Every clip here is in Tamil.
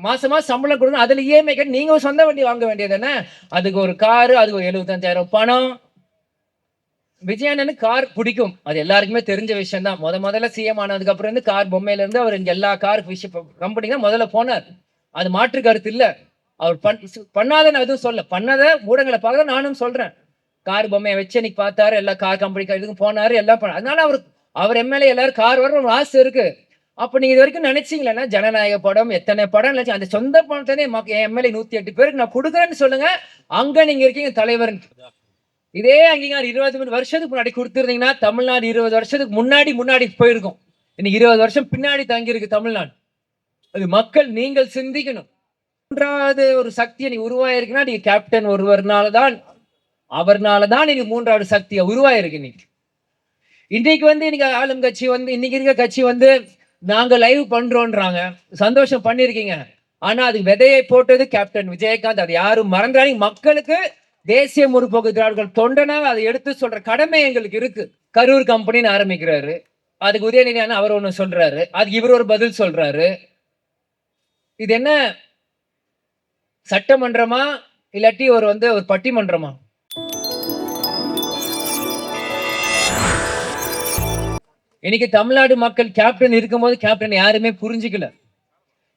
மாசமா சம்பளம் கொடுங்க, அதுல இஎம்ஐ கட்டி நீங்க ஒரு சொந்த வண்டி வாங்க வேண்டியது என்ன? அதுக்கு ஒரு காரு, அதுக்கு ஒரு 75,000 பணம். விஜய் அண்ணனுக்கு கார் பிடிக்கும். அது எல்லாருக்குமே தெரிஞ்ச விஷயம் தான். முதல்ல சிஎம் ஆனதுக்கு அப்புறம் இருந்து கார் பொம்மையில இருந்து அவர் இங்க எல்லா கார் கம்பெனிக்கு தான் முதல்ல போனார். அது மாற்று கருத்து இல்ல. அவர் பண்ணாத நான் எதுவும் சொல்லல. பண்ணத ஊடகங்களை பார்க்க நானும் சொல்றேன். கார் பொம்மைய வச்சு இன்னைக்கு பார்த்தாரு. எல்லா கார் கம்பெனிக்கு இதுக்கும் போனாரு. எல்லாம் அதனால அவர் எம்எல்ஏ எல்லாரும் கார் வரணும் ஒரு ஆசை இருக்கு. அப்ப நீங்க இது வரைக்கும் நினைச்சீங்களா? ஜனநாயக படம் எத்தனை படம் நினைச்சு அந்த சொந்த பணத்திலே என் எம்எல்ஏ 108 பேருக்கு நான் கொடுக்குறேன்னு சொல்லுங்க. அங்க நீங்க இருக்கீங்க தலைவர். இதே அங்கீகாரம் 23 வருஷத்துக்கு முன்னாடி கொடுத்திருந்தீங்கன்னா தமிழ்நாடு 20 வருஷத்துக்கு முன்னாடி போயிருக்கும். இன்னைக்கு 20 வருஷம் பின்னாடி தங்கி இருக்கு தமிழ்நாடு. அது மக்கள் நீங்கள் சிந்திக்கணும். மூன்றாவது ஒரு சக்தியை நீ உருவாயிருக்குன்னா நீங்க கேப்டன் ஒருவர்னாலதான் அவர்னாலதான் நீங்க மூன்றாவது சக்தியை உருவாயிருக்கு. இன்னைக்கு இன்னைக்கு ஆளும் கட்சி இன்னைக்கு இருக்க கட்சி நாங்க லைவ் பண்றோம்ன்றாங்க. சந்தோஷம் பண்ணிருக்கீங்க. ஆனா அது விதையை போட்டது கேப்டன் விஜயகாந்த். அது யாரும் மறந்துடாதீங்க. மக்களுக்கு தேசிய முற்போக்கு திராவிடர்கள் தொண்டனா அதை எடுத்து சொல்ற கடமை எங்களுக்கு இருக்கு. கரூர் கம்பெனின்னு ஆரம்பிக்கிறாரு. அதுக்கு உதயநிதி அவர் ஒண்ணு சொல்றாரு. அதுக்கு இவர் ஒரு பதில் சொல்றாரு. இது என்ன சட்டமன்றமா இல்லாட்டி ஒரு பட்டிமன்றமா? இன்னைக்கு தமிழ்நாடு மக்கள் கேப்டன் இருக்கும்போது கேப்டன் யாருமே புரிஞ்சுக்கல.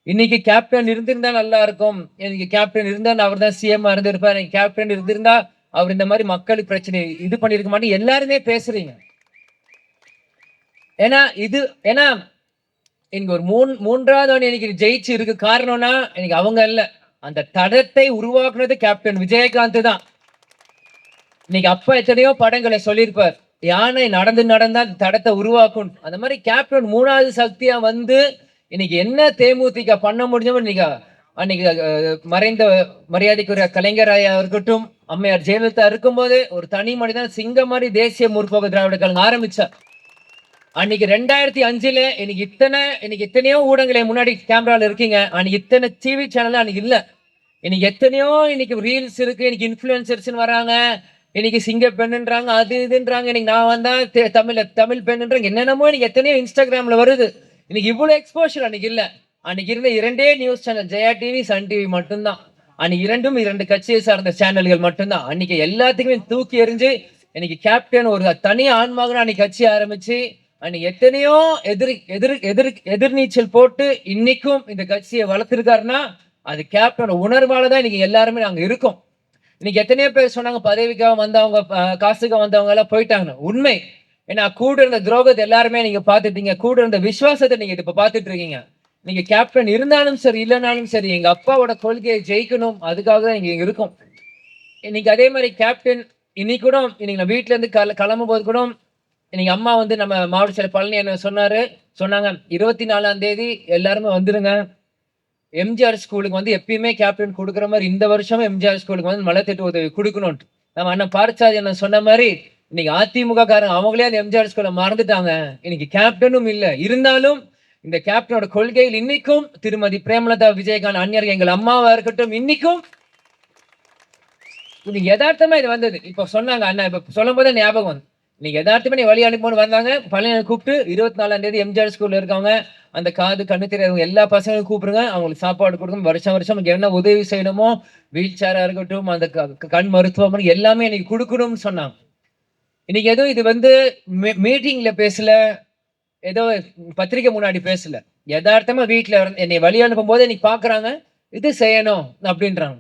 இன்னைக்கு கேப்டன் இருந்திருந்தா நல்லா இருக்கும். எனக்கு கேப்டன் இருந்தா அவர் தான் சிஎம் இருந்திருப்பார். கேப்டன் இருந்திருந்தா அவர் இந்த மாதிரி மக்களுக்கு பிரச்சனை இது பண்ணிருக்க மாட்டேன் எல்லாருமே பேசுறீங்க. ஏன்னா இன்னைக்கு ஒரு மூன்றாவது இன்னைக்கு ஜெயிச்சு இருக்கு காரணம்னா இன்னைக்கு அவங்க இல்ல, அந்த தடத்தை உருவாக்குனது கேப்டன் விஜயகாந்த் தான். இன்னைக்கு அப்பா எத்தனையோ படங்களை சொல்லியிருப்பார். யானை நடந்தா தடத்தை உருவாக்கும். அந்த மாதிரி கேப்டன் மூணாவது சக்தியா இன்னைக்கு என்ன தேமுதிக பண்ண முடிஞ்சோ அன்னைக்கு மறைந்த மரியாதைக்குரிய கலைஞர் ஐயா இருக்கட்டும், அம்மையார் ஜெயலலிதா இருக்கும்போது ஒரு தனி மனிதன் சிங்கம் மாதிரி தேசிய முற்போக்கு திராவிட கழகம் ஆரம்பிச்சார். அன்னைக்கு 2005 இன்னைக்கு இத்தனையோ ஊடகங்களை முன்னாடி கேமரால இருக்கீங்க. அன்னைக்கு இத்தனை டிவி சேனல் அன்னைக்கு இல்ல. இன்னைக்கு எத்தனையோ இன்னைக்கு ரீல்ஸ் இருக்கு. இன்னைக்கு இன்ஃபுளுசர்ஸ் வராங்க. இன்னைக்கு சிங்க பெண்ணுன்றாங்க, அது இதுன்றாங்க. இன்னைக்கு நான் வந்தா தமிழ் பெண்ணுன்றாங்க. என்னென்னமோ இன்னைக்கு எத்தனையோ இன்ஸ்டாகிராம்ல வருது. இன்னைக்கு இவ்வளவு எக்ஸ்போஷர் அன்னைக்கு இல்ல. அன்னைக்கு இருந்த 2 news channel, Jaya TV, Sun TV மட்டும்தான். அன்னைக்கு 2 கட்சியை சார்ந்த சேனல்கள் மட்டும்தான். அன்னைக்கு எல்லாத்துக்குமே தூக்கி எறிஞ்சு இன்னைக்கு கேப்டன் ஒரு தனி ஆன்மாக அன்னைக்கு கட்சி ஆரம்பிச்சு அன்னைக்கு எத்தனையோ எதிர்நீச்சல் போட்டு இன்னைக்கும் இந்த கட்சியை வளர்த்திருக்காருன்னா அது கேப்டன் உணர்வாலதான் இன்னைக்கு எல்லாருமே நாங்க இருக்கோம். இன்னைக்கு எத்தனையோ பேர் சொன்னாங்க பதவிக்காக வந்தவங்க, காசுக்காக வந்தவங்க எல்லாம் போயிட்டாங்க. உண்மை. ஏன்னா கூட இருந்த துரோகத்தை எல்லாருமே நீங்க பாத்துட்டீங்க. கூட இருந்த விசுவாசத்தை நீங்க இப்ப பாத்துட்டு இருக்கீங்க. நீங்க கேப்டன் இருந்தாலும் சரி இல்லைனாலும் சரி எங்க அப்பாவோட கொள்கையை ஜெயிக்கணும், அதுக்காக தான் இங்க இருக்கும். இன்னைக்கு அதே மாதிரி கேப்டன் இன்னைக்கு கூட இன்னைக்கு நான் வீட்டுல இருந்து கிளம்பும் போது கூட இன்னைக்கு அம்மா நம்ம மாவட்ட செயலர் பழனி என்ன சொன்னாங்க 24ஆம் தேதி எல்லாருமே வந்துருங்க. எம்ஜிஆர் ஸ்கூலுக்கு எப்பயுமே கேப்டன் கொடுக்குற மாதிரி இந்த வருஷம் எம்ஜிஆர் ஸ்கூலுக்கு மலைத்திட்டு உதவி கொடுக்கணும். நம்ம அண்ணன் பார்த்தாது என்ன சொன்ன மாதிரி இன்னைக்கு அதிமுக காரங்க அவங்களே அந்த எம்ஜிஆர் ஸ்கூலை மறந்துட்டாங்க. இன்னைக்கு கேப்டனும் இல்ல. இருந்தாலும் இந்த கேப்டனோட கொள்கையில் இன்னைக்கும் திருமதி பிரேமலதா விஜயகாந்த் அந்நியர்கள் எங்கள் அம்மாவா இருக்கட்டும் இன்னைக்கும் இது யதார்த்தமா இது வந்தது. இப்ப சொன்னாங்க அண்ணா, இப்ப சொல்லும் போது ஞாபகம் நீங்க யதார்த்தமா நீ வழி அனுப்பி வந்தாங்க. பழனி கூப்பிட்டு 24ஆம் தேதி எம்ஜிஆர் ஸ்கூல்ல இருக்கவங்க அந்த காது கண்ணு தெரியாதவங்க எல்லா பசங்களும் கூப்பிடுங்க, அவங்களுக்கு சாப்பாடு கொடுக்கணும், வருஷம் என்ன உதவி செய்யணுமோ வீல் சேரா இருக்கட்டும், அந்த கண் மருத்துவமனை எல்லாமே இன்னைக்கு கொடுக்கணும்னு சொன்னாங்க. இன்னைக்கு ஏதோ இது மீட்டிங்ல பேசல, ஏதோ பத்திரிகை முன்னாடி பேசல, யதார்த்தமா வீட்டுல என்னை வழி அனுப்பும் போது இன்னைக்கு பாக்குறாங்க இது செய்யணும் அப்படின்றாங்க.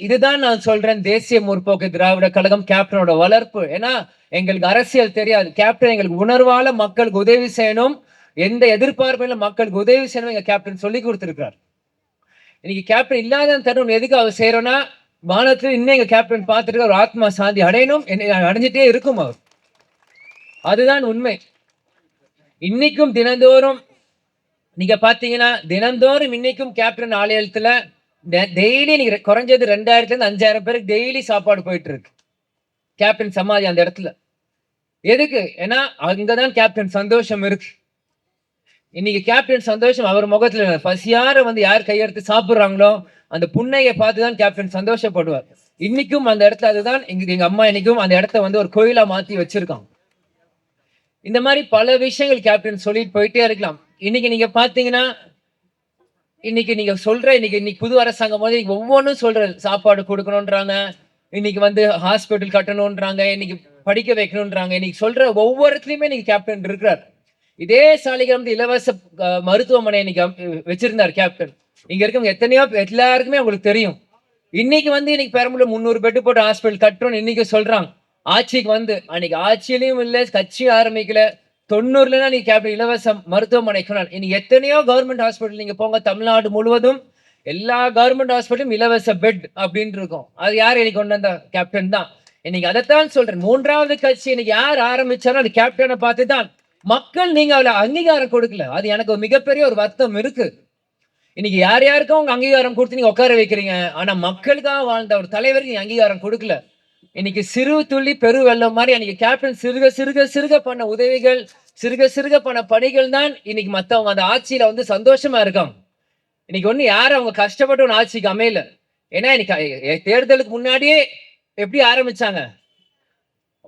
இதுதான் நான் சொல்றேன் தேசிய முற்போக்கு திராவிட கழகம் கேப்டனோட வளர்ப்பு. ஏன்னா எங்களுக்கு அரசியல் தெரியாது. கேப்டன் எங்களுக்கு உணர்வால மக்களுக்கு உதவி செய்யணும், எந்த எதிர்பார்ப்பிலும் மக்களுக்கு உதவி செய்யணும் எங்க கேப்டன் சொல்லி கொடுத்திருக்கிறார். இன்னைக்கு கேப்டன் இல்லாத தருணம் எதுக்கு அவர் செய்யறோம்னா வானத்துல இன்னும் எங்க கேப்டன் பார்த்துட்டு ஒரு ஆத்மா சாந்தி அடையணும், அடைஞ்சிட்டே இருக்கும் அவர். அதுதான் உண்மை. இன்னைக்கும் தினந்தோறும் நீங்க பாத்தீங்கன்னா தினந்தோறும் இன்னைக்கும் கேப்டன் ஆலயத்துல டெய்லி நீங்க குறைஞ்சது 2000 இருந்து 5000 பேருக்கு டெய்லி சாப்பாடு போயிட்டு இருக்கு. கேப்டன் சமாதி அந்த இடத்துல எதுக்கு? ஏன்னா அங்கதான் கேப்டன் சந்தோஷம் இருக்கு. இன்னைக்கு கேப்டன் சந்தோஷம் அவர் முகத்துல பசியார யார் கையெடுத்து சாப்பிடுறாங்களோ அந்த புண்ணையை பார்த்துதான் கேப்டன் சந்தோஷப்படுவார். இன்னைக்கும் அந்த இடத்துல அதுதான் எங்க அம்மா இன்னைக்கும் அந்த இடத்த ஒரு கோயிலா மாத்தி வச்சிருக்காங்க. இந்த மாதிரி பல விஷயங்கள் கேப்டன் சொல்லிட்டு போயிட்டே இருக்கலாம். இன்னைக்கு நீங்க பாத்தீங்கன்னா இன்னைக்கு நீங்க சொல்ற இன்னைக்கு புது அரசாங்கம் போது ஒவ்வொன்றும் சொல்ற சாப்பாடு கொடுக்கணும்ன்றாங்க. இன்னைக்கு வந்து ஹாஸ்பிட்டல் கட்டணும்ன்றாங்க. இன்னைக்கு படிக்க வைக்கணும்ன்றாங்க. இன்னைக்கு சொல்ற ஒவ்வொருத்துலயுமே இன்னைக்கு கேப்டன் இருக்கிறார். இதே சாலிகிராமத்துல வந்து இலவச மருத்துவமனை இன்னைக்கு வச்சிருந்தார் கேப்டன். இங்க இருக்கவங்க எத்தனையோ எல்லாருக்குமே உங்களுக்கு தெரியும். இன்னைக்கு வந்து இன்னைக்கு பெரம்பலூர் 300 பெட் போட்டு ஹாஸ்பிட்டல் கட்டுறோம்னு இன்னைக்கு சொல்றாங்க. ஆட்சிக்கு வந்து அன்னைக்கு ஆட்சியிலயும் இல்ல, கட்சி ஆரம்பிக்கல. 90ல நீ கேப்டன் இலவச மருத்துவமனை இன்னைக்கு எத்தனையோ கவர்மெண்ட் ஹாஸ்பிட்டல் நீங்க போங்க, தமிழ்நாடு முழுவதும் எல்லா கவர்மெண்ட் ஹாஸ்பிட்டலும் இலவச பெட் அப்படின்னு இருக்கும். அது யார் இன்னைக்கு கொண்டு வந்த? கேப்டன் தான். இன்னைக்கு அதைத்தான் சொல்றேன். 3வது கட்சி இன்னைக்கு யார் ஆரம்பிச்சாலும் அது கேப்டனை பார்த்து தான். மக்கள் நீங்க அவளை அங்கீகாரம் கொடுக்கல. அது எனக்கு ஒரு மிகப்பெரிய ஒரு வருத்தம் இருக்கு. இன்னைக்கு யார் யாருக்கும் உங்க அங்கீகாரம் கொடுத்து நீங்க உட்கார வைக்கிறீங்க. ஆனா மக்களுக்காக வாழ்ந்த ஒரு தலைவருக்கு நீங்க அங்கீகாரம் கொடுக்கல. இன்னைக்கு சிறு துளி பெரு வெள்ளம் மாதிரி அன்னைக்கு கேப்டன் சிறுக சிறுக சிறுக பண்ண உதவிகள், சிறுக சிறுக பண்ண பணிகள் தான் இன்னைக்கு மத்தவங்க அந்த ஆட்சியில வந்து சந்தோஷமா இருக்காங்க. இன்னைக்கு ஒண்ணு யாரும் அவங்க கஷ்டப்பட்டு ஒரு ஆட்சிக்கு அமையல. ஏன்னா இன்னைக்கு தேர்தலுக்கு முன்னாடியே எப்படி ஆரம்பிச்சாங்க?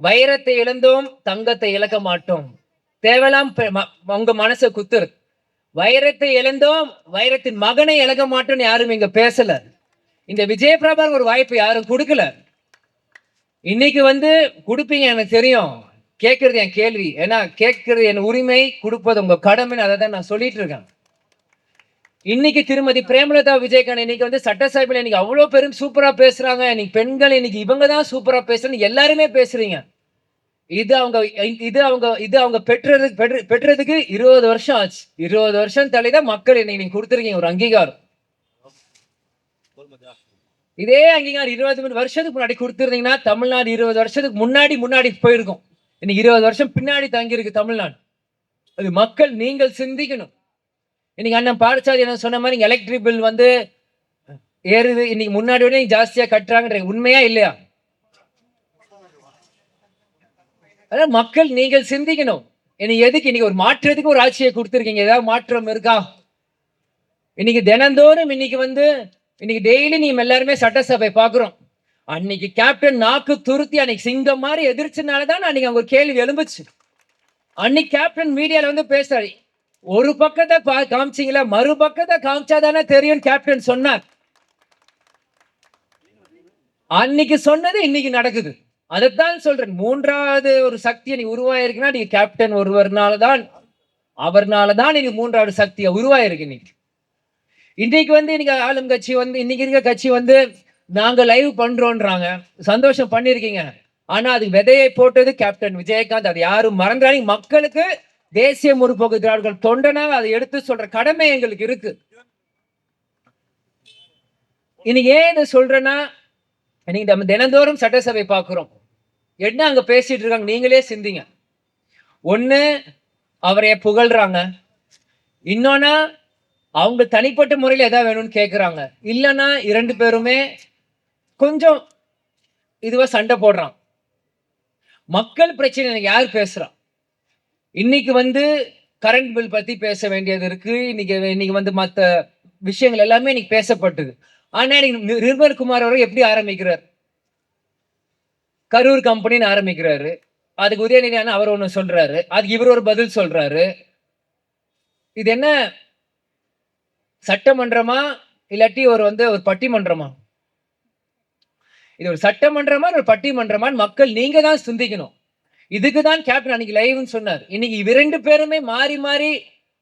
வைரத்தை இழந்தோம், தங்கத்தை இழக்க மாட்டோம். தேவலாம் உங்க மனசை குத்துரு. வைரத்தை இழந்தோம், வைரத்தின் மகனை இழக்க மாட்டோம்னு யாரும் இங்க பேசல. இந்த விஜய் பிரபாகர் ஒரு வாய்ப்பு யாரும் கொடுக்கல. இன்னைக்கு வந்து கொடுப்பீங்க எனக்கு தெரியும். கேட்கறது என் கேள்வி. ஏன்னா கேட்கறது என் உரிமை, கொடுப்பது உங்க கடமைன்னு அதை தான் நான் சொல்லிட்டு இருக்கேன். இன்னைக்கு திருமதி பிரேமலதா விஜயகாந்த் இன்னைக்கு வந்து சட்டசபையில் இன்னைக்கு அவ்வளவு பெரும் சூப்பரா பேசுறாங்க. இன்னைக்கு பெண்கள் இன்னைக்கு இவங்க தான் சூப்பரா பேசுறேன்னு எல்லாருமே பேசுறீங்க. இது அவங்க பெற்றதுக்கு 20 வருஷம் ஆச்சு. 20 வருஷம் தள்ளிதான் மக்கள் இன்னைக்கு நீங்க கொடுத்துருக்கீங்க ஒரு அங்கீகாரம். இதே அங்கீகாரம் 20 வருஷத்துக்கு முன்னாடி கொடுத்துருந்தீங்கன்னா தமிழ்நாடு 20 வருஷத்துக்கு முன்னாடி போயிருக்கும். இன்னைக்கு 20 வருஷம் பின்னாடி தங்கி இருக்கு தமிழ்நாடு. அது மக்கள் நீங்கள் சிந்திக்கணும். இன்னைக்கு அண்ணன் பாடசாலை என்ன சொன்ன மாதிரி எலக்ட்ரிக் பில் வந்து ஏறுது. இன்னைக்கு முன்னாடி விட ஜாஸ்தியா கட்டுறாங்க. உண்மையா இல்லையா? அதான் மக்கள் நீங்கள் சிந்திக்கணும். எதுக்கு இன்னைக்கு ஒரு மாற்றத்துக்கு ஒரு ஆட்சியை கொடுத்துருக்கீங்க? ஏதாவது மாற்றம் இருக்கா? இன்னைக்கு தினந்தோறும் இன்னைக்கு டெய்லி நீங்க எல்லாருமே சட்டசபை பாக்குறோம். அன்னைக்கு கேப்டன் நாக்கு துருத்தி அன்னைக்கு சிங்கம் மாதிரி எதிர்ச்சுனாலதான் அன்னைக்கு அவங்க ஒரு கேள்வி எழும்புச்சு. அன்னைக்கு கேப்டன் மீடியால வந்து பேசுறாரு. ஒரு பக்கத்தை காமிச்சிங்களா, மறுபக்கத்தை காமிச்சாதானே தெரியும் கேப்டன் சொன்னார். அன்னைக்கு சொன்னது இன்னைக்கு நடக்குது. அதைத்தான் சொல்றேன். 3வது ஒரு சக்தி நீ உருவாயிருக்குன்னா நீங்க கேப்டன் ஒருவர்னாலதான், அவர்னாலதான் நீங்க 3வது சக்தியை உருவாயிருக்கு. இன்னைக்கு வந்து இன்னைக்கு ஆளும் கட்சி வந்து இன்னைக்கு இருக்க கட்சி வந்து நாங்க லைவ் பண்றோம்ன்றாங்க. சந்தோஷம் பண்ணிருக்கீங்க. ஆனா அது விதையை போட்டது கேப்டன் விஜயகாந்த். அது யாரும் மறந்துடாதீங்க. மக்களுக்கு தேசிய முற்போக்கு திராவிடர்கள் தொண்டனாக அதை எடுத்து சொல்ற கடமை எங்களுக்கு இருக்கு. இன்னைக்கு ஏன் இதை சொல்றேன்னா, இன்னைக்கு நம்ம தினந்தோறும் சட்டசபை பார்க்கிறோம். என்ன அங்க பேசிட்டு இருக்காங்க நீங்களே சிந்திங்க. ஒண்ணு அவரைய புகழ்றாங்க, இன்னொன்னா அவங்க தனிப்பட்ட முறையில் எதாவது வேணும்னு கேட்கிறாங்க, இல்லைன்னா 2 பேருமே கொஞ்சம் இதுவா சண்டை போடுறான். மக்கள் பிரச்சனை யார் பேசுறா? இன்னைக்கு வந்து கரண்ட் பில் பத்தி பேச வேண்டியது இருக்கு. இன்னைக்கு வந்து மற்ற விஷயங்கள் எல்லாமே இன்னைக்கு பேசப்பட்டது. ஆனா நிர்மல் குமார் அவர்கள் எப்படி ஆரம்பிக்கிறார்? கரூர் கம்பெனின்னு ஆரம்பிக்கிறாரு. அதுக்கு உதயநிதி அவர் ஒண்ணு சொல்றாரு, அதுக்கு இவர் ஒரு பதில் சொல்றாரு. இது என்ன சட்டமன்றமா இல்லாட்டி ஒரு பட்டிமன்றமா? இது ஒரு சட்டமன்றமா ஒரு பட்டிமன்றமா மக்கள் நீங்க தான் சிந்திக்கணும். இதுக்குதான் கேப்டன் அன்னைக்கு லைவ்னு சொன்னார். இன்னைக்கு 2 பேருமே மாறி மாறி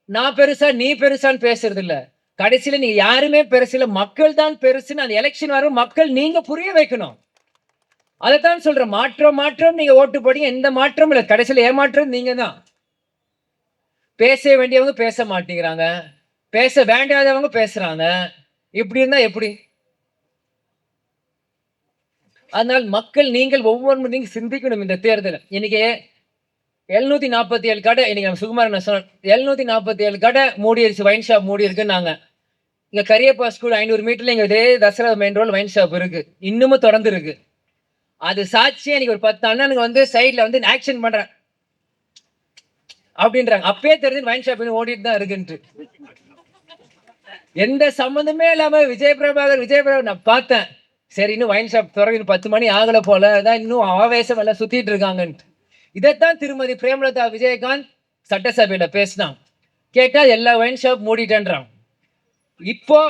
நான் பெருசா நீ பெருசான்னு பேசுறது இல்ல. கடைசியில நீங்க யாருமே பெருசு இல்ல, மக்கள் தான் பெருசுன்னு அந்த எலெக்ஷன் வரும் மக்கள் நீங்க புரிய வைக்கணும். அதைத்தான் சொல்ற மாற்றம் நீங்க ஓட்டு போடுங்க, எந்த மாற்றம் இல்ல. கடைசியில ஏமாற்றம் நீங்க தான். பேச வேண்டியவங்க பேச மாட்டேங்கிறாங்க, பேச வேண்டாதவங்க பேசுறாங்க. இப்படி இருந்தா எப்படி? அதனால் மக்கள் நீங்கள் ஒவ்வொரு நீங்க சிந்திக்கணும். இந்த தேர்தல் இன்னைக்கு 747 கடை இன்னைக்கு நம்ம சுகுமாரன் சொன்ன 747 கடை மூடிடுச்சு, வைன் ஷாப் மூடி இருக்குன்னாங்க. இங்க கரியப்பா ஸ்கூல் 500 மீட்டர்ல இங்க Dasara main road wine shop இருக்கு, இன்னமும் தொடர்ந்து இருக்கு. அது சாட்சியா இன்னைக்கு ஒரு 10 அண்ணனுங்க வந்து சைட்ல வந்து ஆக்ஷன் பண்றேன் அப்படின்றாங்க. அப்பயே தெரிஞ்சு வைன் ஷாப் ஓடிட்டு தான் இருக்குன்ட்டு. எந்த சம்பந்தமே இல்லாம விஜய் பிரபாகர் நான் பார்த்தேன். சரி, இன்னும் வைன் ஷாப் திறந்து 10 மணி ஆகல போல, அதான் இன்னும் ஆவேசம் எல்லாம் சுத்திட்டு இருக்காங்கன்ட்டு. இதைத்தான் திருமதி பிரேமலதா விஜயகாந்த் சட்டசபையில பேசினாங்க. கேட்டா எல்லா வைன் ஷாப் மூடிட்டேன்றாங்க. இப்போ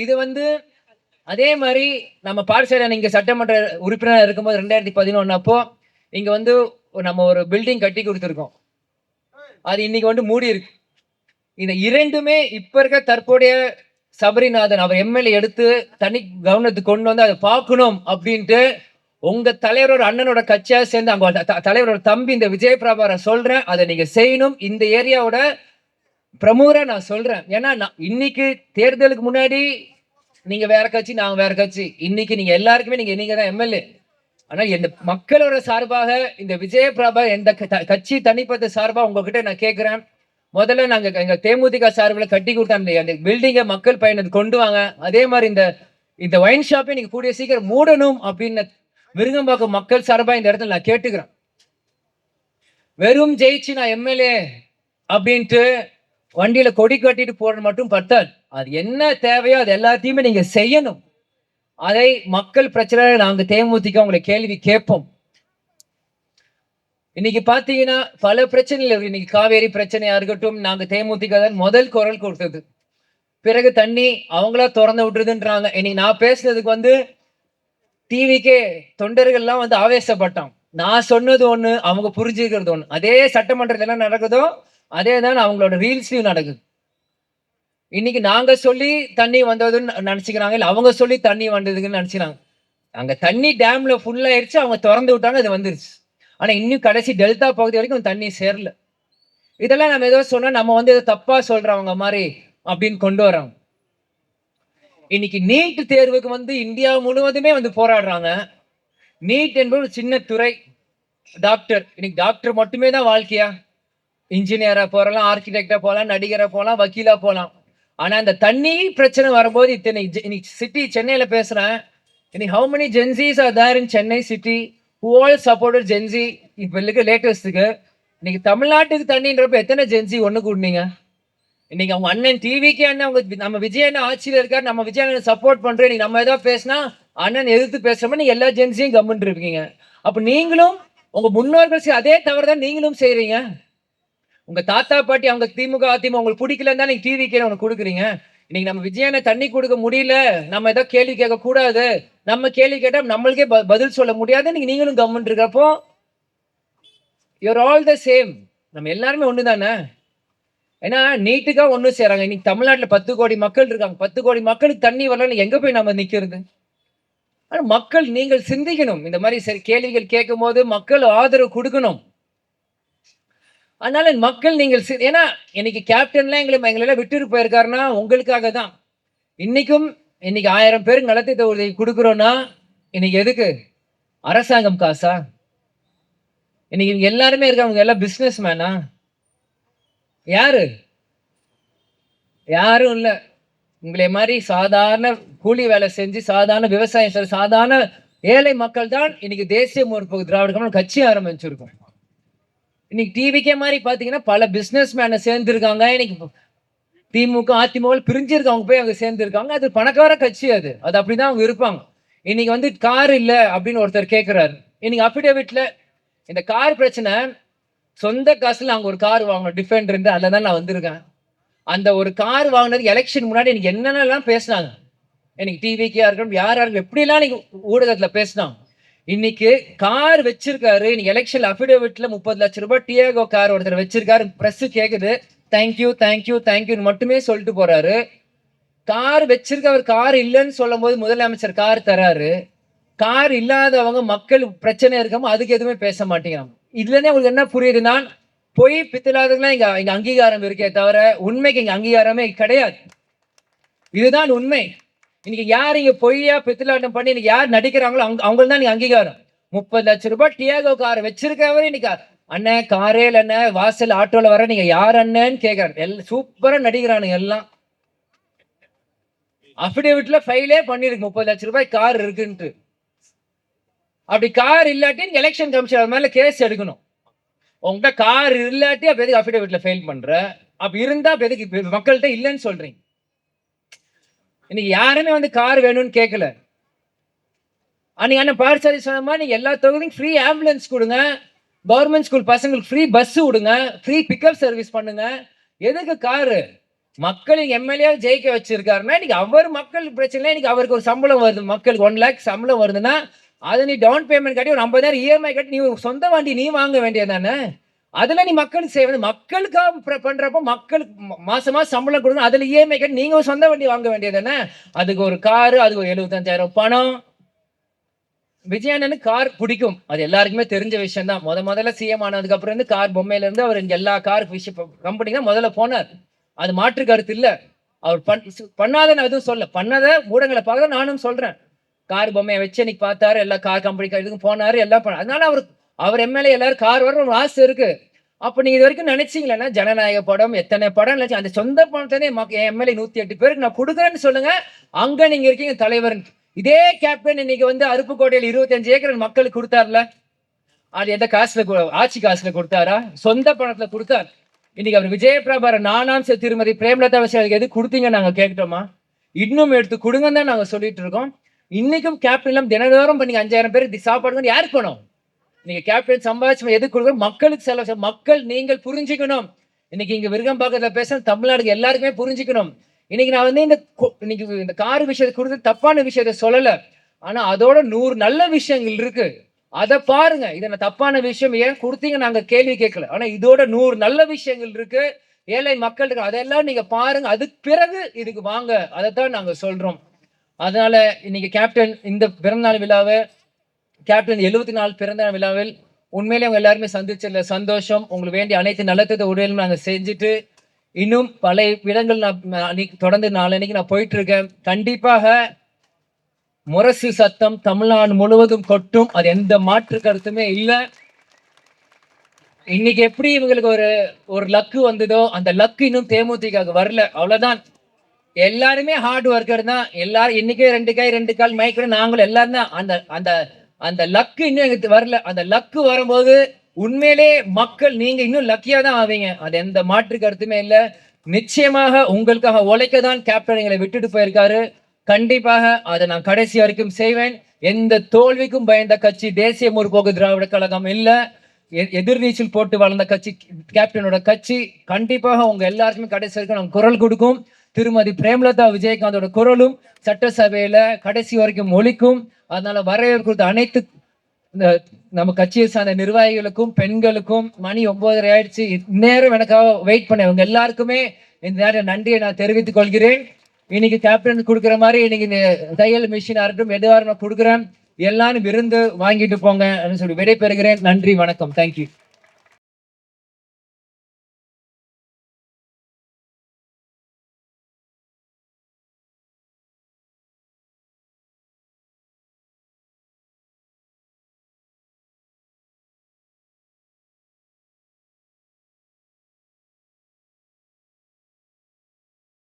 இது வந்து அதே மாதிரி நம்ம பாடசாலை நீங்க சட்டமன்ற உறுப்பினர் இருக்கும்போது 2011 அப்போ இங்க வந்து நம்ம ஒரு பில்டிங் கட்டி கொடுத்துருக்கோம். அது இன்னைக்கு வந்து மூடி இருக்கு. இந்த இரண்டுமே இப்ப இருக்க தற்போதைய சபரிநாதன் அவர் எம்எல்ஏ எடுத்து தனி கவனத்துக்கு கொண்டு வந்து அதை பார்க்கணும் அப்படின்ட்டு உங்க தலைவரோட அண்ணனோட கட்சியா சேர்ந்து அங்க தலைவரோட தம்பி இந்த விஜய் பிரபாகரன் சொல்றேன், அதை நீங்க செய்யணும். இந்த ஏரியாவோட பிரமுகரா நான் சொல்றேன். ஏன்னா இன்னைக்கு தேர்தலுக்கு முன்னாடி நீங்க வேற கட்சி, நாங்க வேற கட்சி. இன்னைக்கு நீங்க எல்லாருக்குமே நீங்க தான் எம்எல்ஏ. ஆனா இந்த மக்களோட சார்பாக இந்த விஜய பிரபாகர் எந்த கட்சி தனிப்பட்ட சார்பா உங்ககிட்ட நான் கேட்கிறேன். முதல்ல நாங்க எங்க தேமுதிக சார்பில் கட்டி கொடுத்த அந்த பில்டிங்கை மக்கள் பயணத்துக்கு கொண்டு வாங்க. அதே மாதிரி இந்த ஒயின் ஷாப்பை நீங்க கூடிய சீக்கிரம் மூடணும் அப்படின்னு விருங்கம்பாக்கம் மக்கள் சார்பா இந்த இடத்துல நான் கேட்டுக்கிறேன். வெறும் ஜெயிச்சு நான் எம்எல்ஏ அப்படின்ட்டு வண்டியில கொடி கட்டிட்டு போறது மட்டும் பத்தாது. அது என்ன தேவையோ அது எல்லாத்தையுமே நீங்க செய்யணும். அதை மக்கள் பிரச்சனை நாங்க தேமுதிக உங்களை கேள்வி கேட்போம். இன்னைக்கு பாத்தீங்கன்னா பல பிரச்சனைகள் இன்னைக்கு காவேரி பிரச்சனையா இருக்கட்டும், நாங்க தேமுதிக தான் முதல் குரல் கொடுத்தது. பிறகு தண்ணி அவங்களா திறந்து விட்டுறதுன்றாங்க. இன்னைக்கு நான் பேசுனதுக்கு வந்து டிவிக்கே தொண்டர்கள்லாம் வந்து ஆவேசப்பட்டான். நான் சொன்னது ஒண்ணு, அவங்க புரிஞ்சுக்கிறது ஒண்ணு. அதே சட்டமன்றத்தில் என்ன நடக்குதோ அதே தான் அவங்களோட ரீல்ஸ்லயும் நடக்குது. இன்னைக்கு நாங்க சொல்லி தண்ணி வந்ததுன்னு நினைச்சுக்கிறாங்க, இல்ல அவங்க சொல்லி தண்ணி வந்ததுன்னு நினைச்சுக்கிறாங்க. அங்க தண்ணி டேம்ல ஃபுல் ஆயிடுச்சு, அவங்க திறந்து விட்டாங்க, அது வந்துருச்சு. ஆனா இன்னும் கடைசி டெல்டா பகுதி வரைக்கும் தண்ணி சேரல. இதெல்லாம் நம்ம ஏதோ சொன்னா நம்ம வந்து ஏதோ தப்பா சொல்றவங்க மாதிரி அப்படின்னு கொண்டு வரோம். இன்னைக்கு நீட் தேர்வுக்கு வந்து இந்தியா முழுவதுமே வந்து போராடுறாங்க. நீட் என்பது ஒரு சின்ன துறை. டாக்டர், இன்னைக்கு டாக்டர் மட்டுமே தான் வாழ்க்கையா? இன்ஜினியரா போறலாம், ஆர்கிடெக்டா போகலாம், நடிகரா போகலாம், வக்கீலா போகலாம். ஆனா இந்த தண்ணி பிரச்சனை வரும்போது இன்னைக்கு சிட்டி சென்னையில பேசுறேன். இன்னைக்கு how many Gen Zs are there in Chennai city who all supported Gen Z? இப்ப இருக்க லேட்டஸ்ட்டுக்கு இன்னைக்கு தமிழ்நாட்டுக்கு தண்ணின்றப்ப எத்தனை Gen Z ஒண்ணு கூடுனீங்க? இன்னைக்கு அவங்க அண்ணன் டிவிக்கு அண்ணன் அவங்க நம்ம விஜய் அண்ணன் ஆட்சியில் இருக்காரு, நம்ம விஜய் அண்ணன் சப்போர்ட் பண்றோம். இன்னைக்கு நம்ம ஏதாவது பேசினா அண்ணன் எதிர்த்து பேசுறோம், நீங்க எல்லா ஜென்சியும் கம்முன்னு இருக்கீங்க. அப்ப நீங்களும் உங்க முன்னோர்கள் அதே தவிர தான் நீங்களும் செய்யறீங்க. உங்க தாத்தா பாட்டி அவங்க திமுக அதிமுக உங்களுக்கு பிடிக்கலன்னு தான் நீங்க டிவிக்கு உனக்கு கொடுக்குறீங்க. இன்னைக்கு நம்ம விஜயனை தண்ணி கொடுக்க முடியல, நம்ம ஏதோ கேள்வி கேட்க கூடாது, நம்ம கேள்வி கேட்டா நம்மளுக்கே பதில் சொல்ல முடியாது, நீங்களும் கவர்மெண்ட் இருக்கப்போ யூஆர் ஆல் த சேம். நம்ம எல்லாருமே ஒண்ணு தானே. ஏன்னா நீட்டுக்காக ஒண்ணு செய்யறாங்க. இன்னைக்கு தமிழ்நாட்டுல 10 கோடி மக்கள் இருக்காங்க. 10 கோடி மக்களுக்கு தண்ணி வரலன்னு எங்க போய் நம்ம நிக்கிறது? ஆனா மக்கள் நீங்கள் சிந்திக்கணும். இந்த மாதிரி சரி கேள்விகள் கேட்கும் போது மக்கள் ஆதரவு கொடுக்கணும். அதனால மக்கள் நீங்கள் ஏன்னா இன்னைக்கு கேப்டன்லாம் எங்களை விட்டுட்டு போயிருக்காருன்னா உங்களுக்காக தான். இன்னைக்கும் இன்னைக்கு 1000 பேருக்கு நலத்திட்ட உதவி கொடுக்குறோம்னா இன்னைக்கு எதுக்கு? அரசாங்கம் காசா? இன்னைக்கு எல்லாருமே இருக்காங்க எல்லாம் பிசினஸ் மேனா? யாரு? யாரும் இல்ல. உங்களை மாதிரி சாதாரண கூலி வேலை செஞ்சு சாதாரண விவசாயம் செய்ய சாதாரண ஏழை மக்கள் தான் இன்னைக்கு தேசிய முற்போக்கு திராவிட கழகம் கட்சி ஆரம்பிச்சிருக்கோம். இன்னைக்கு டிவிக்கே மாதிரி பாத்தீங்கன்னா பல பிசினஸ் மேனை சேர்ந்திருக்காங்க. இன்னைக்கு திமுக அதிமுக பிரிஞ்சிருக்காங்க, போய் அவங்க சேர்ந்திருக்காங்க. அது பணக்கார கட்சி, அது அப்படிதான் அவங்க இருப்பாங்க. இன்னைக்கு வந்து கார் இல்ல அப்படின்னு ஒருத்தர் கேட்கிறாரு. இன்னைக்கு அபிடேவிட்ல இந்த கார் பிரச்சனை சொந்த காசுல அங்க ஒரு கார் வாங்கணும், டிஃபெண்டர் இருந்து அதுல தான் நான் வந்திருக்கேன். அந்த ஒரு கார் வாங்கினது எலெக்ஷன் முன்னாடி எனக்கு என்னென்னலாம் பேசினாங்க. எனக்கு டிவிக்கே இருக்கட்டும் யாரா இருக்கட்டும் எப்படிலாம் நீங்க ஊடகத்துல பேசினாங்க. இன்னைக்கு கார் வச்சிருக்காரு, இன்னைக்கு எலெக்ஷன் அபிடேவிட்ல 30 லட்சம் ரூபாய் டியாகோ கார் ஒருத்தர் வச்சிருக்காரு. பிரஸ் கேக்குது, தேங்க்யூ தேங்க்யூ தேங்க்யூன்னு மட்டுமே சொல்லிட்டு போறாரு. கார் வச்சிருக்க அவர் கார் இல்லைன்னு சொல்லும் போது முதலமைச்சர் கார் தராரு. கார் இல்லாதவங்க மக்கள் பிரச்சனை இருக்காம அதுக்கு எதுவுமே பேச மாட்டேங்கிறாங்க. இதுல இருந்து உங்களுக்கு என்ன புரியுதுன்னா பொய் பித்தலாதவங்களாம் இங்க அங்கீகாரம் இருக்கே தவிர உண்மைக்கு இங்க அங்கீகாரமே கிடையாது. இதுதான் உண்மை. இன்னைக்கு யார் இங்க பொய்யா பித்தலாட்டம் பண்ணி இன்னைக்கு யார் நடிக்கிறாங்களோ அவங்களுக்கு தான் நீங்க அங்கீகாரம். 30 லட்சம் ரூபாய் டியாகோ கார் வச்சிருக்கவர் இன்னைக்கு அண்ணன் காரே இல்ல வாசல் ஆட்டோல வர நீங்க யார் அண்ணன்னு கேட்கறாரு. சூப்பரா நடிக்கிறானுங்க எல்லாம். அபிடேவிட்ல ஃபைலே பண்ணிருக்கு 30 லட்சம் ரூபாய் கார் இருக்குன்ட்டு. அப்படி கார் இல்லாட்டி எலெக்ஷன் கமிஷன் மேல கேஸ் எடுக்கணும். உங்ககிட்ட கார் இல்லாட்டி அப்ப எதுக்கு அபிடேவிட்ல ஃபெயில் பண்ற? அப்ப இருந்தா அப்ப எதுக்கு மக்கள்கிட்ட இல்லைன்னு சொல்றீங்க? இன்னைக்கு யாருமே வந்து கார் வேணும்னு கேட்கல. அன்னைக்கு அண்ணன் பாடசாலை சொன்ன மாதிரி நீங்க எல்லா தொகுதியும் ஃப்ரீ ஆம்புலன்ஸ் கொடுங்க, கவர்மெண்ட் ஸ்கூல் பசங்களுக்கு ஃப்ரீ பஸ் விடுங்க, ஃப்ரீ பிக்கப் சர்வீஸ் பண்ணுங்க. எதுக்கு காரு? மக்கள் எம்எல்ஏ ஜெயிக்க வச்சிருக்காருன்னா இன்னைக்கு அவர் மக்கள் பிரச்சனை, இன்னைக்கு அவருக்கு ஒரு சம்பளம் வருது, மக்களுக்கு 1 லேக் சம்பளம் வருதுன்னா அதை நீ டவுன் பேமெண்ட் கட்டி ஒரு 50,000 இஎம்ஐ கட்டி நீ ஒரு சொந்த வண்டி நீ வாங்க வேண்டியது தானே. அதுல நீ மக்களுக்கு செய்வது மக்களுக்காக பண்றப்போ மக்களுக்கு மாசம் மாசம் சம்பளம் கொடுக்கணும், அதுல இஎம்ஐ கட்டி நீங்க ஒரு சொந்த வண்டி வாங்க வேண்டியது தானே. அதுக்கு ஒரு காரு, அதுக்கு ஒரு 75,000 பணம். விஜயானனுக்கு கார் பிடிக்கும், அது எல்லாருக்குமே தெரிஞ்ச விஷயம் தான். முதல்ல சிஎம் ஆனதுக்கு அப்புறம் இருந்து கார் பொம்மையில இருந்து அவர் எல்லா கார் கம்பெனி தான் முதல்ல போனார். அது மாற்று கருத்து இல்ல. அவர் பண்ணாத நான் எதுவும் சொல்ல, பண்ணாத ஊடகங்களை பார்க்க நானும் சொல்றேன். கார் பொம்மையை வச்சு இன்னைக்கு பார்த்தாரு, எல்லா கார் கம்பெனி இதுக்கும் போனாரு, எல்லாம் பண்ண. அதனால அவர் எம்எல்ஏ எல்லாரும் கார் வர ஒரு ஆசை இருக்கு. அப்ப நீங்க இது வரைக்கும் நினைச்சீங்களா ஜனநாயக படம் எத்தனை படம் நினைச்சு அந்த சொந்த பணத்தை என் எம்எல்ஏ 108 பேருக்கு நான் கொடுக்குறேன்னு சொல்லுங்க. அங்க நீங்க இருக்கீங்க தலைவர். இதே கேப்டன் இன்னைக்கு வந்து அருப்புக்கோட்டையில் 25 ஏக்கர் மக்களுக்கு கொடுத்தாருல, அது எந்த காசுல ஆட்சி காசுல கொடுத்தாரா, சொந்த பணத்துல கொடுத்தார். இன்னைக்கு அவர் விஜயபிரபார நானாம் திருமதி பிரேமலதா விஜயகாந்த் எது கொடுத்தீங்க நாங்க கேட்டோமா? இன்னும் எடுத்து கொடுங்கன்னு தான் நாங்க சொல்லிட்டு இருக்கோம். இன்னைக்கும் கேப்டன் தினந்தோறும் பண்ணி 5,000 பேருக்கு சாப்பாடு யாருக்கு போனோம்? நீங்க கேப்டன் சம்பாதிச்சு எது கொடுக்கணும்? மக்களுக்கு செலவு. மக்கள் நீங்கள் புரிஞ்சுக்கணும். இன்னைக்கு இங்க விருகம்பாக்கத்துல பேச தமிழ்நாடு எல்லாருக்குமே புரிஞ்சுக்கணும். இன்னைக்கு நான் வந்து இன்னைக்கு இந்த கார் விஷயத்தை கொடுத்து தப்பான விஷயத்த சொல்லல, ஆனா அதோட 100 நல்ல விஷயங்கள் இருக்கு, அதை பாருங்க. இதை நான் தப்பான விஷயம் ஏன் கொடுத்தீங்க நாங்க கேள்வி கேட்கல, ஆனா இதோட 100 நல்ல விஷயங்கள் இருக்கு, ஏழை மக்கள் இருக்கு, அதெல்லாம் நீங்க பாருங்க. அதுக்கு பிறகு இதுக்கு வாங்க, அதைத்தான் நாங்க சொல்றோம். அதனால இன்னைக்கு கேப்டன் இந்த பிறந்தநாள் விழாவை, கேப்டன் 74 பிறந்தநாள் விழாவில் உண்மையிலே அவங்க எல்லாருமே சந்திச்சதுல சந்தோஷம். உங்களுக்கு வேண்டிய அனைத்து நலத்திட்ட உதவிகளும் நாங்க செஞ்சுட்டு இன்னும் பல இடங்கள் நான் தொடர்ந்து நாளன்னைக்கு நான் போயிட்டு இருக்கேன். கண்டிப்பாக முரசு சத்தம் தமிழ்நாடு முழுவதும் கொட்டும், அது எந்த மாற்று கருத்துமே இல்லை. இன்னைக்கு எப்படி இவங்களுக்கு ஒரு லக்கு வந்ததோ அந்த லக்கு இன்னும் தேமுதிக வரல, அவ்வளவுதான். எல்லாருமே ஹார்ட் ஒர்க்கர் தான். எல்லாரும் இன்னைக்கே 2 கை 2 கால் மயக்கிற நாங்களும் எல்லாரும் தான். அந்த லக்கு இன்னும் எங்களுக்கு வரல. அந்த லக்கு வரும்போது உண்மையிலே மக்கள் நீங்க இன்னும் லக்கியா தான் ஆவீங்க, அது எந்த மாற்று கருத்துமே இல்லை. நிச்சயமாக உங்களுக்காக உழைக்க தான் கேப்டன் எங்களை விட்டுட்டு போயிருக்காரு. கண்டிப்பாக அதை நான் கடைசி வரைக்கும் செய்வேன். எந்த தோல்விக்கும் பயந்த கட்சி தேசிய முற்போக்கு திராவிட கழகம் இல்ல. எதிர்நீச்சல் போட்டு வளர்ந்த கட்சி கேப்டனோட கட்சி. கண்டிப்பாக உங்க எல்லாருக்குமே கடைசி வரைக்கும் நாங்கள் குரல் கொடுக்கும். திருமதி பிரேமலதா விஜயகாந்தோட குரலும் சட்டசபையில கடைசி வரைக்கும் ஒலிக்கும். அதனால வரவேற்கிறது அனைத்து நம்ம கட்சியை சார்ந்த நிர்வாகிகளுக்கும் பெண்களுக்கும். மணி 9:30 ஆயிடுச்சு. இந்நேரம் எனக்காக வெயிட் பண்ணவங்க எல்லாருக்குமே இந்த நேரம் நன்றியை நான் தெரிவித்துக் கொள்கிறேன். இன்னைக்கு கேப்டன் கொடுக்குற மாதிரி இன்னைக்கு தையல் மிஷின் ஆகட்டும் எதுவாக நான் கொடுக்குறேன், எல்லாரும் விருந்து வாங்கிட்டு போங்க சொல்லி விடைபெறுகிறேன். நன்றி, வணக்கம். தேங்க்யூ.